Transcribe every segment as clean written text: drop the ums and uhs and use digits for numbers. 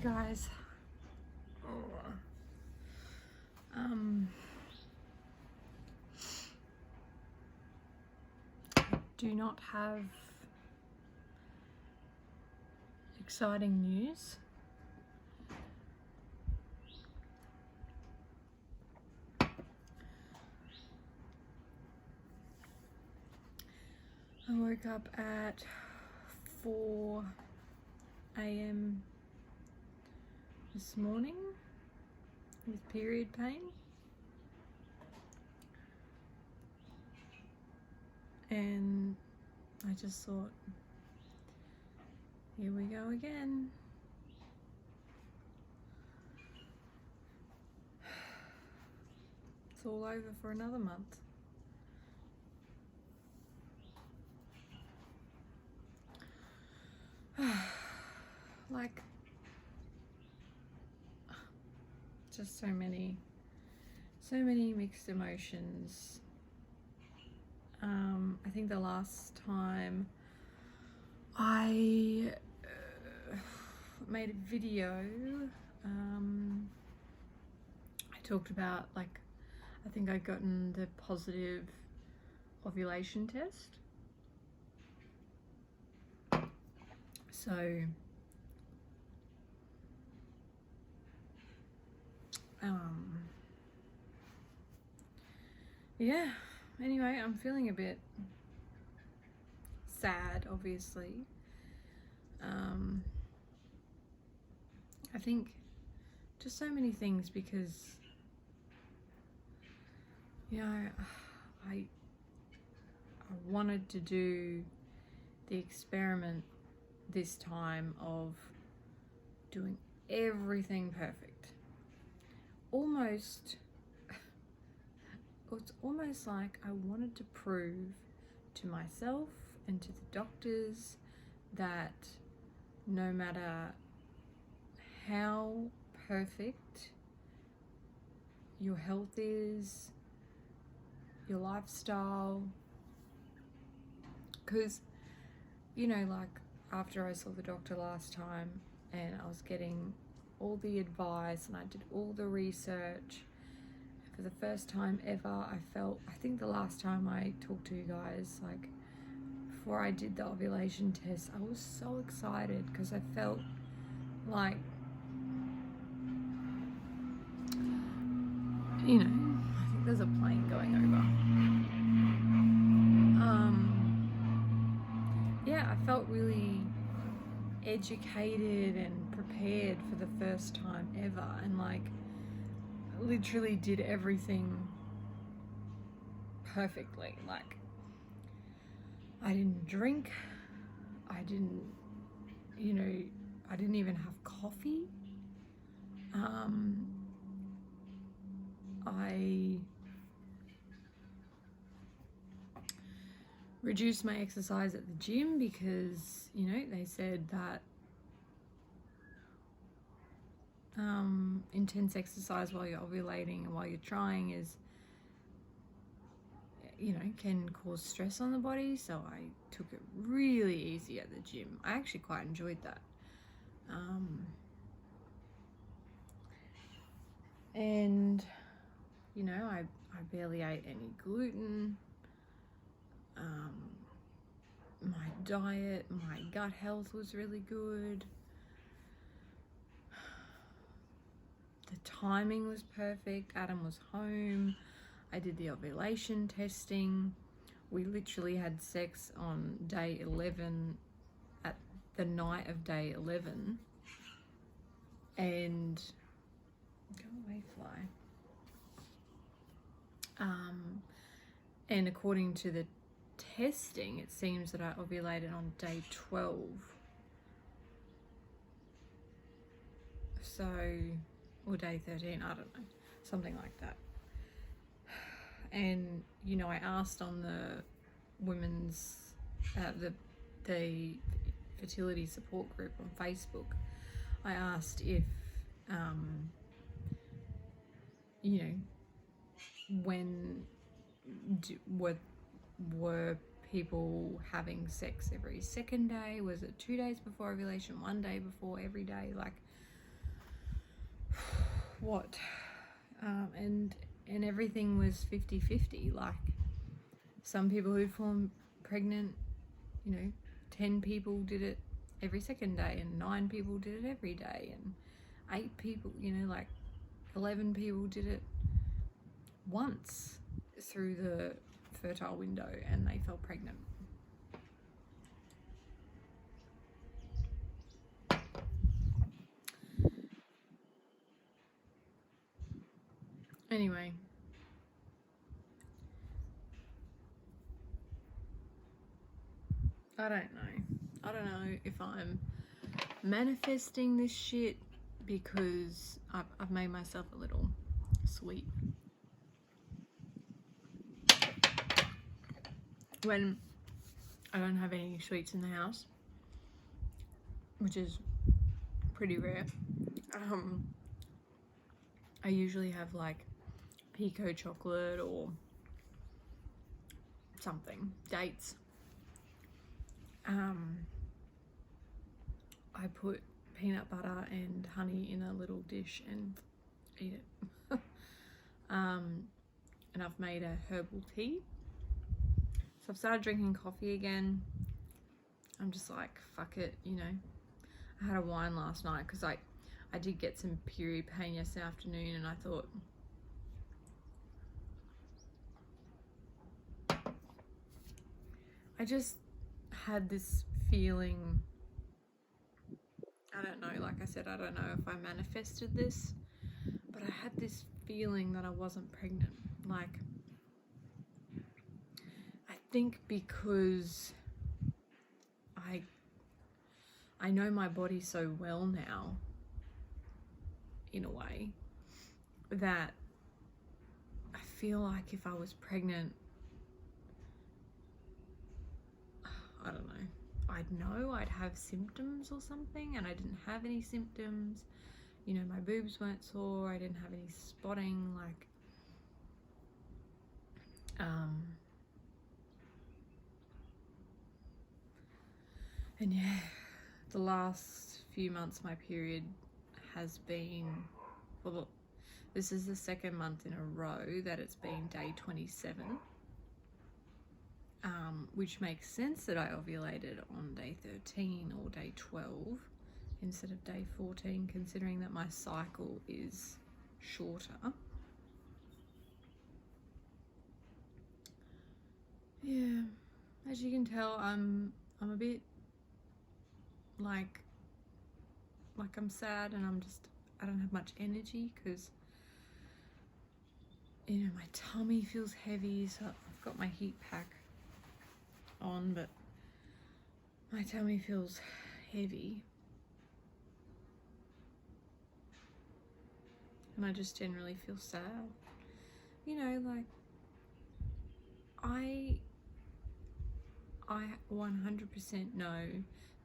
guys. I do not have exciting news. I woke up at 4 a.m. this morning with period pain, and I just thought, here we go again. It's all over for another month. Like, just so many mixed emotions. I think the last time I made a video, I talked about, like, I think I'd gotten the positive ovulation test. So yeah, anyway, I'm feeling a bit sad, obviously. I think just so many things, because, you know, I wanted to do the experiment this time of doing everything perfect. It's almost like I wanted to prove to myself and to the doctors that no matter how perfect your health is, your lifestyle, because, you know, like, after I saw the doctor last time and I was getting all the advice and I did all the research, for the first time ever, I think the last time I talked to you guys, like, before I did the ovulation test, I was so excited because I felt like, you know, I think there's a plane going over. Yeah, I felt really educated and prepared for the first time ever, and, like, literally did everything perfectly. Like, I didn't drink, I didn't even have coffee. I reduced my exercise at the gym because, you know, they said that intense exercise while you're ovulating and while you're trying is, you know, can cause stress on the body. So I took it really easy at the gym. I actually quite enjoyed that. And, you know, I barely ate any gluten. My diet, my gut health was really good. The timing was perfect. Adam was home. I did the ovulation testing. We literally had sex on day 11, at the night of day 11. And go away, fly. And according to the testing, it seems that I ovulated on day 12. So, or day 13, I don't know, something like that. And, you know, I asked on the women's, the fertility support group on Facebook, I asked if, you know, when were people having sex every second day? Was it 2 days before ovulation, 1 day before, every day? Like, what? And everything was 50-50. Like, some people who formed pregnant, 10 people did it every second day, and 9 people did it every day, and 8 people, 11 people did it once through the fertile window and they fell pregnant. Anyway, I don't know if I'm manifesting this shit because I've made myself a little sweet. When I don't have any sweets in the house, which is pretty rare, I usually have like pico chocolate or something, dates. I put peanut butter and honey in a little dish and eat it. And I've made a herbal tea. So I've started drinking coffee again. I'm just like, fuck it, I had a wine last night because I did get some period pain yesterday afternoon, and I thought, I just had this feeling, I don't know, like I said, I don't know if I manifested this, but I had this feeling that I wasn't pregnant. Like, I think because I know my body so well now, in a way, that I feel like if I was pregnant, I don't know, I'd have symptoms or something, and I didn't have any symptoms. My boobs weren't sore, I didn't have any spotting, like, and yeah, the last few months my period has been, well, this is the second month in a row that it's been day 27, which makes sense that I ovulated on day 13 or day 12 instead of day 14, considering that my cycle is shorter. Yeah, as you can tell, I'm a bit like I'm sad, and I don't have much energy because my tummy feels heavy, so I've got my heat pack on, but my tummy feels heavy, and I just generally feel sad. Like, I 100% know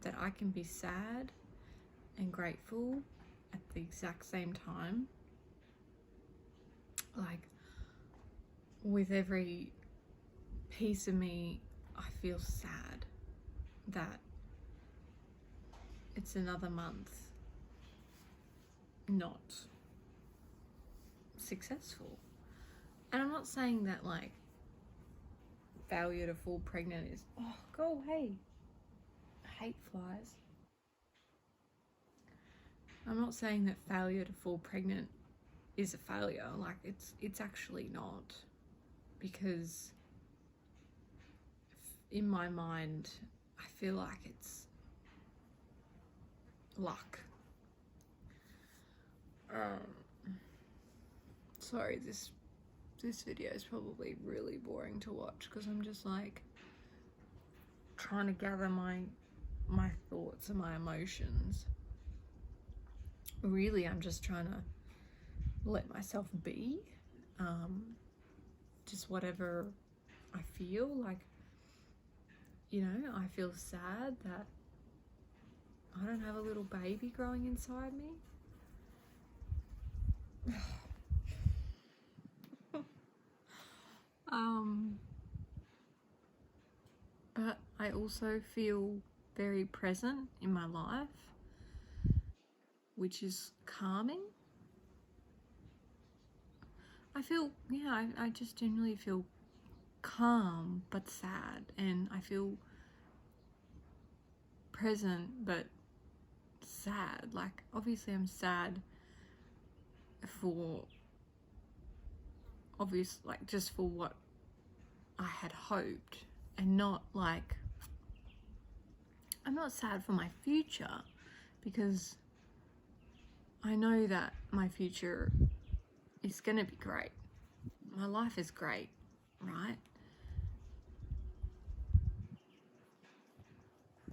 that I can be sad and grateful at the exact same time. Like, with every piece of me, I feel sad that it's another month not successful. And I'm not saying that, like, failure to fall pregnant is, oh, go away. I hate flies. I'm not saying that failure to fall pregnant is a failure. Like, it's actually not, because in my mind I feel like it's luck. Sorry, this video is probably really boring to watch because I'm just like trying to gather my thoughts and my emotions. Really, I'm just trying to let myself be, just whatever I feel. Like, I feel sad that I don't have a little baby growing inside me. But I also feel very present in my life, which is calming. I feel, yeah, I just generally feel calm but sad, and I feel present but sad. Like, obviously I'm sad for like just for what I had hoped, and not like, I'm not sad for my future, because I know that my future is gonna be great. My life is great, right?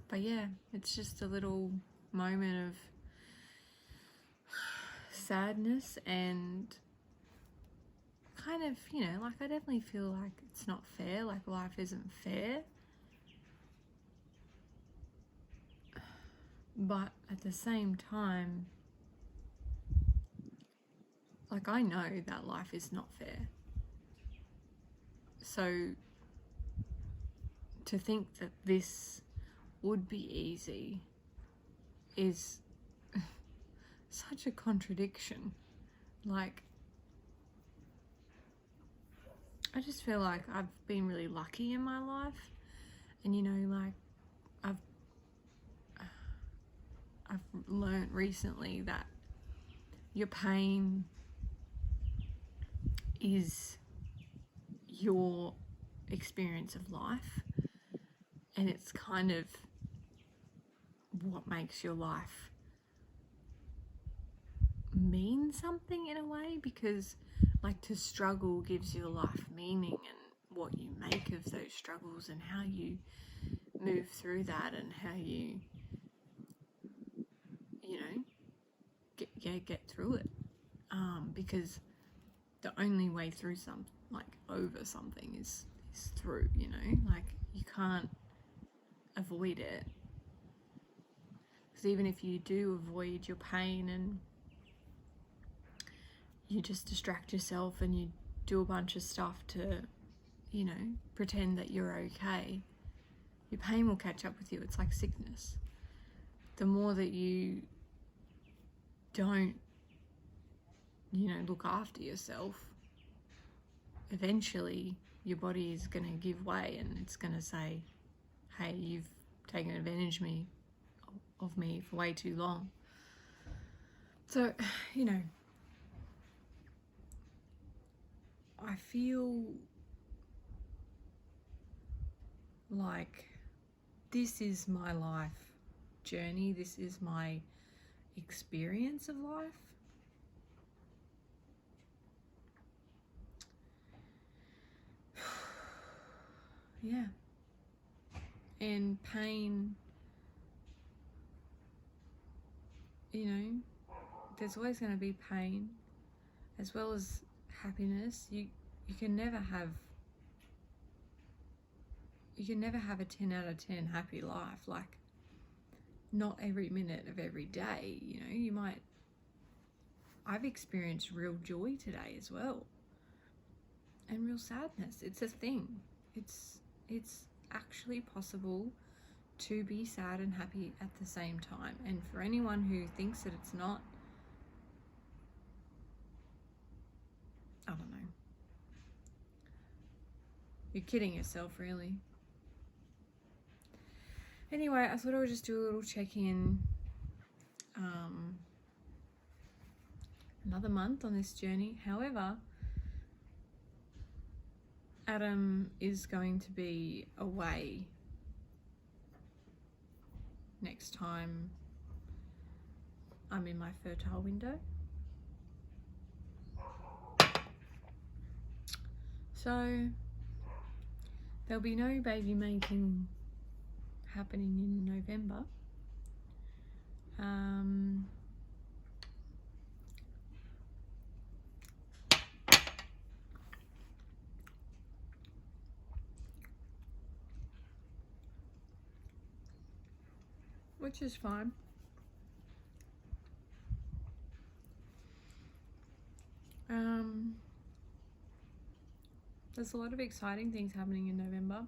But yeah, it's just a little moment of sadness, and kind of, you know, like, I definitely feel like it's not fair, like life isn't fair. But at the same time, like, I know that life is not fair. So to think that this would be easy is such a contradiction. Like, I just feel like I've been really lucky in my life, and, you know, like, I've learned recently that your pain is your experience of life, and it's kind of what makes your life mean something in a way, because, like, to struggle gives your life meaning, and what you make of those struggles and how you move through that, and how you know, get through it, because the only way through over something is through, you know, like, you can't avoid it, because even if you do avoid your pain and you just distract yourself and you do a bunch of stuff to, you know, pretend that you're okay, your pain will catch up with you. It's like sickness. The more that you don't, you know, look after yourself, eventually your body is going to give way, and it's going to say, hey, you've taken advantage of me for way too long. So, you know, I feel like this is my life journey, this is my experience of life. Yeah. And pain, you know, there's always going to be pain as well as happiness. You can never have a 10 out of 10 happy life. Like, not every minute of every day, you know. I've experienced real joy today as well, and real sadness. It's a thing. It's actually possible to be sad and happy at the same time. And for anyone who thinks that it's not, I don't know. You're kidding yourself, really. Anyway, I thought I would just do a little check-in. Another month on this journey. However, Adam is going to be away next time I'm in my fertile window. So there'll be no baby making happening in November. Which is fine. There's a lot of exciting things happening in November.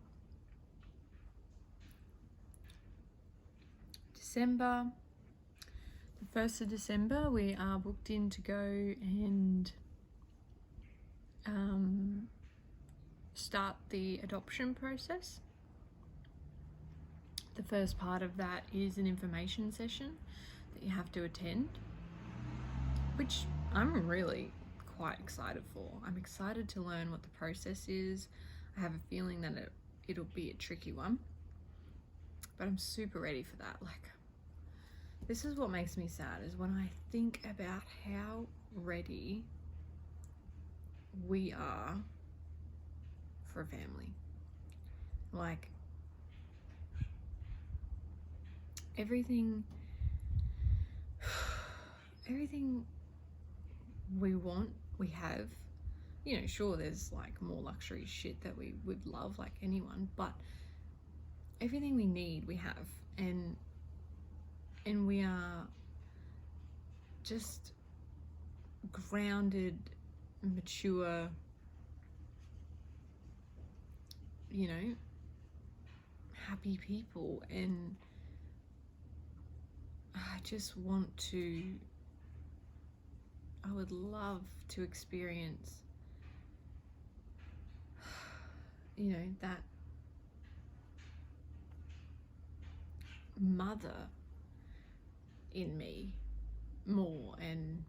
December, the 1st of December, we are booked in to go and start the adoption process. The first part of that is an information session that you have to attend, which I'm really quite excited for. I'm excited to learn what the process is. I have a feeling that it'll be a tricky one, but I'm super ready for that. Like, this is what makes me sad, is when I think about how ready we are for a family. Like, everything we want, we have. You know, sure, there's like more luxury shit that we would love, like anyone, but everything we need, we have. And we are just grounded, mature, you know, happy people. And I would love to experience, you know, that mother in me more. And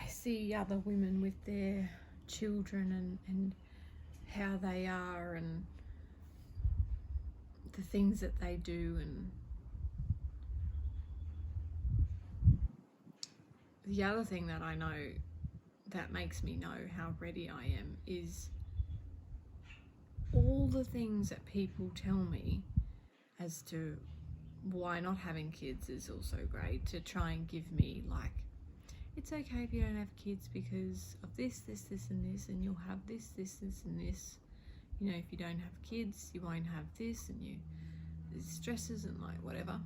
I see other women with their children and how they are and the things that they do. And the other thing that I know that makes me know how ready I am is all the things that people tell me as to why not having kids is also great, to try and give me like, it's okay if you don't have kids because of this, and this, and you'll have this, and this. You know, if you don't have kids, you won't have this, and there's stresses and like whatever.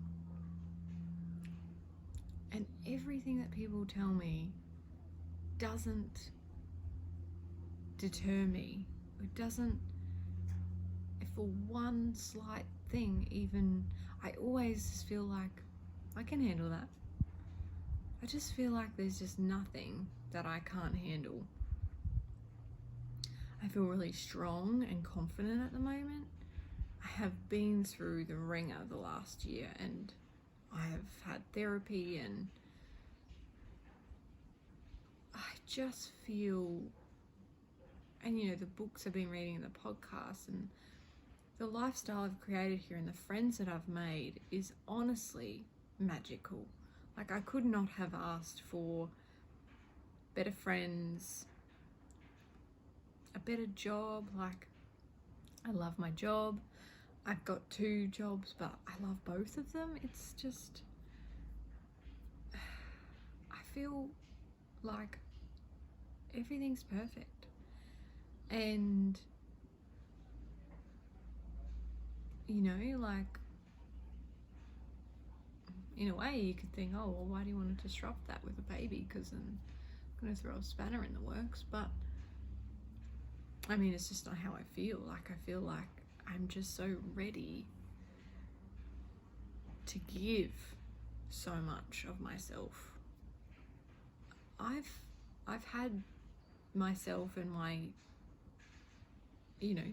And everything that people tell me doesn't deter me. It doesn't, if for one slight thing even, I always just feel like I can handle that. I just feel like there's just nothing that I can't handle. I feel really strong and confident at the moment. I have been through the ringer the last year, and I have had therapy, and I just feel, and you know, the books I've been reading and the podcasts and the lifestyle I've created here and the friends that I've made is honestly magical. Like, I could not have asked for better friends, a better job. Like, I love my job. I've got 2 jobs, but I love both of them. It's just, I feel like everything's perfect. And, you know, like, in a way you could think, oh, well, why do you want to disrupt that with a baby? Because then I'm going to throw a spanner in the works. But I mean, it's just not how I feel. Like, I feel like I'm just so ready to give so much of myself. I've had myself and my, you know,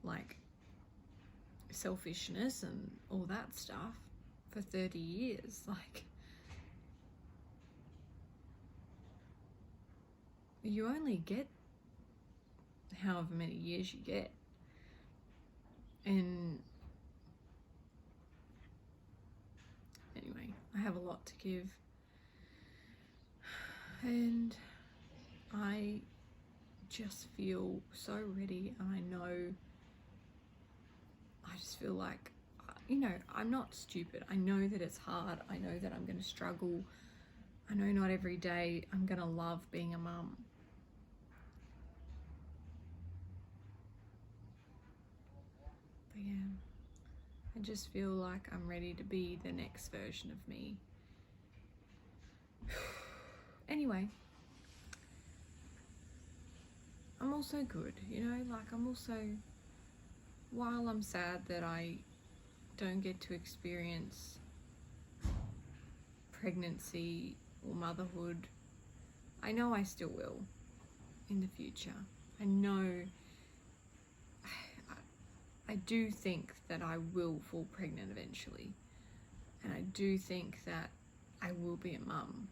like selfishness and all that stuff for 30 years. Like, you only get however many years you get. And anyway, I have a lot to give, and I just feel so ready. And I know, I just feel like, you know, I'm not stupid. I know that it's hard. I know that I'm going to struggle. I know not every day I'm going to love being a mum. But yeah, I just feel like I'm ready to be the next version of me. Anyway, I'm also good, you know, like, I'm also, while I'm sad that I don't get to experience pregnancy or motherhood I know I still will in the future. I know, I do think that I will fall pregnant eventually. And I do think that I will be a mum,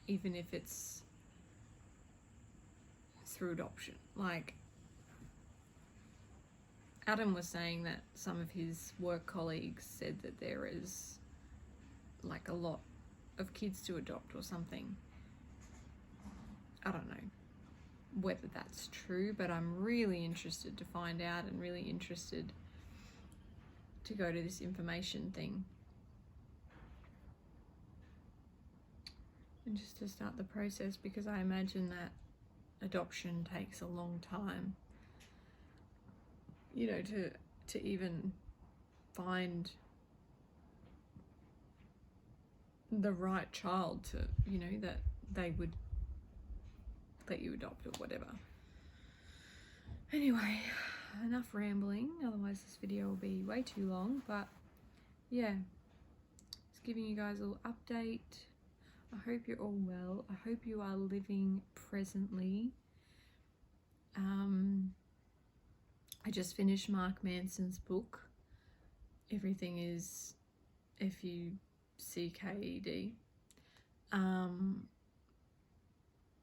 even if it's through adoption. Like, Adam was saying that some of his work colleagues said that there is like a lot of kids to adopt or something. I don't know whether that's true, but I'm really interested to find out and really interested to go to this information thing and just to start the process, because I imagine that adoption takes a long time, you know, to even find the right child to, you know, that they would let you adopt or whatever. Anyway, enough rambling, otherwise this video will be way too long. But yeah, just giving you guys a little update. I hope you're all well. I hope you are living presently. I just finished Mark Manson's book. Everything is FUCKED.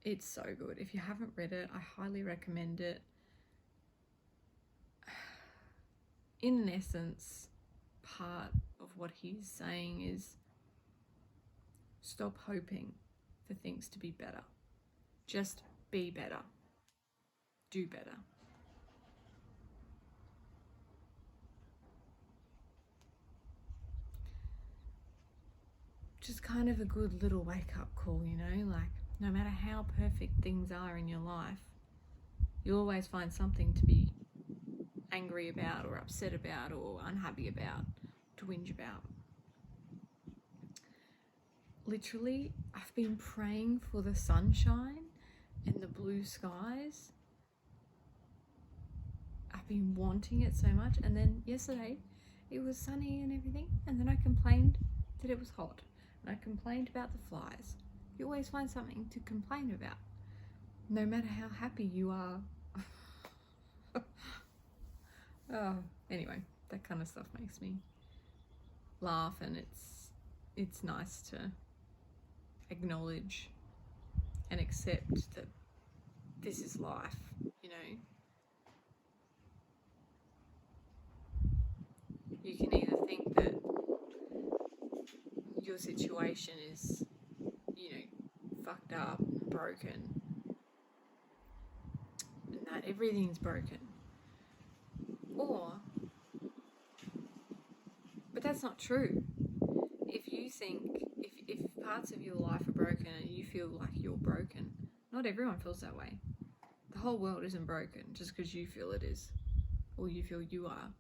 It's so good. If you haven't read it, I highly recommend it. In essence, part of what he's saying is stop hoping for things to be better. Just be better. Do better. Just kind of a good little wake-up call, you know, like no matter how perfect things are in your life, you'll always find something to be angry about or upset about or unhappy about, to whinge about. Literally, I've been praying for the sunshine and the blue skies. I've been wanting it so much, and then yesterday it was sunny and everything, and then I complained that it was hot. And I complained about the flies. You always find something to complain about, no matter how happy you are. Oh, anyway, that kind of stuff makes me laugh, and it's nice to acknowledge and accept that this is life, you know. You can either think that your situation is, you know, fucked up, broken, and that everything's broken. But that's not true. If you think, if parts of your life are broken and you feel like you're broken, not everyone feels that way. The whole world isn't broken just because you feel it is, or you feel you are.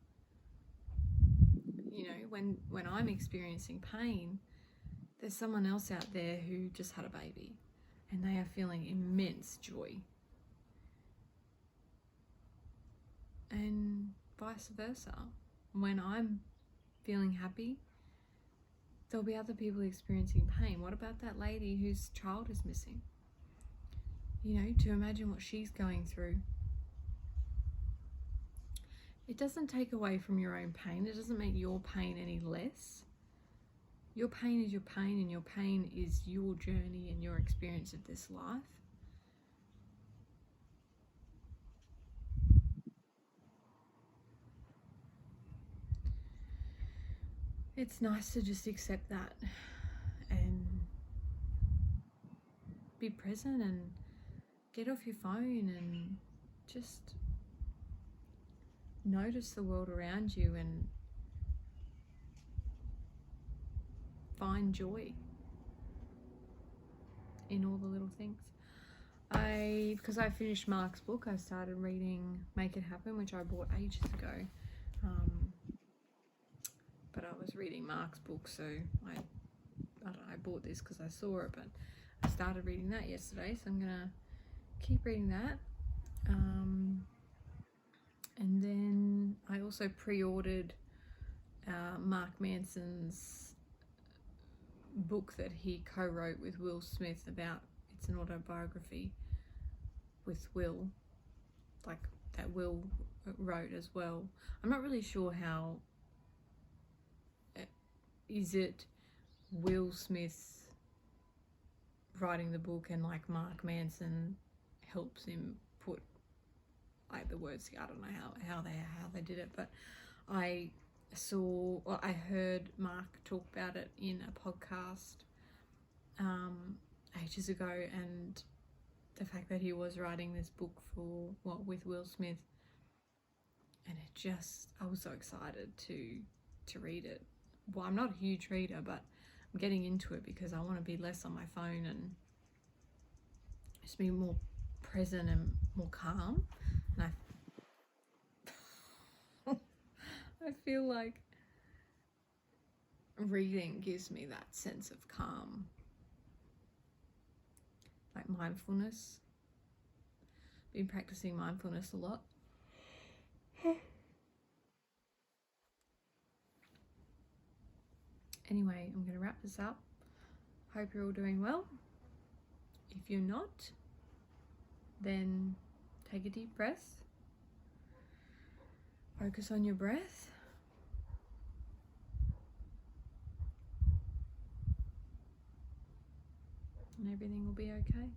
You know, when I'm experiencing pain, there's someone else out there who just had a baby and they are feeling immense joy. And vice versa. When I'm feeling happy, there'll be other people experiencing pain. What about that lady whose child is missing? You know, to imagine what she's going through. It doesn't take away from your own pain. It doesn't make your pain any less. Your pain is your pain, and your pain is your journey and your experience of this life. It's nice to just accept that and be present and get off your phone and just notice the world around you and find joy in all the little things. Because I finished Mark's book, I started reading Make It Happen, which I bought ages ago. But I was reading Mark's book, so I bought this because I saw it, but I started reading that yesterday, so I'm gonna keep reading that. And then I also pre-ordered Mark Manson's book that he co-wrote with Will Smith about, it's an autobiography with Will, like that Will wrote as well. I'm not really sure how, is it Will Smith writing the book and like Mark Manson helps him put like the words, I don't know how they did it, but I heard Mark talk about it in a podcast ages ago, and the fact that he was writing this book with Will Smith, and I was so excited to read it. Well, I'm not a huge reader, but I'm getting into it because I want to be less on my phone and just be more present and more calm. And I feel like reading gives me that sense of calm, like mindfulness. Been practicing mindfulness a lot. Anyway, I'm going to wrap this up. Hope you're all doing well. If you're not, then take a deep breath. Focus on your breath. And everything will be okay.